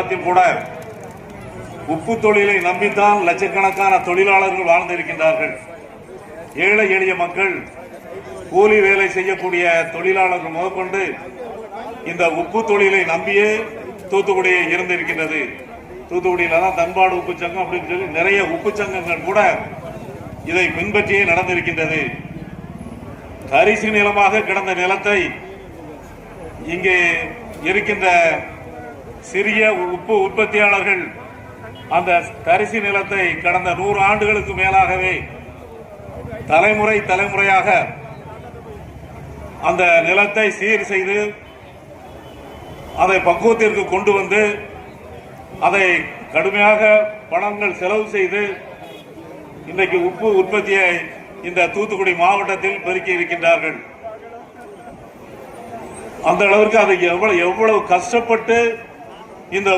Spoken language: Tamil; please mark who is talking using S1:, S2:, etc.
S1: கூட உப்பு தொழிலை நம்பித்தான் லட்சக்கணக்கான தொழிலாளர்கள் வாழ்ந்திருக்கின்றார்கள். ஏழை எளிய மக்கள், கூலி வேலை செய்யக்கூடிய தொழிலாளர்கள் முதற்கொண்டு இந்த உப்பு தொழிலை நம்பியே தூத்துக்குடி இருந்திருக்கின்றது. தூத்துக்குடியில தான் தன்பாடு உப்பு சங்கம் அப்படின்னு சொல்லி நிறைய உப்பு சங்கங்கள் கூட இதை பின்பற்றியே நடந்திருக்கின்றது. தரிசு நிலமாக கிடந்த நிலத்தை இங்கே இருக்கின்ற சிறிய உப்பு உற்பத்தியாளர்கள் அந்த தரிசு நிலத்தை கடந்த 100 ஆண்டுகளுக்கு மேலாகவே தலைமுறையாக அந்த நிலத்தை சீர் செய்து அதை பக்குவத்திற்கு கொண்டு வந்து அதை கடுமையாக பணங்கள் செலவு செய்து இன்றைக்கு உப்பு உற்பத்தியை இந்த தூத்துக்குடி மாவட்டத்தில் பெருக்கி இருக்கின்றார்கள். அந்த அளவிற்கு அதை எவ்வளவு கஷ்டப்பட்டு இந்த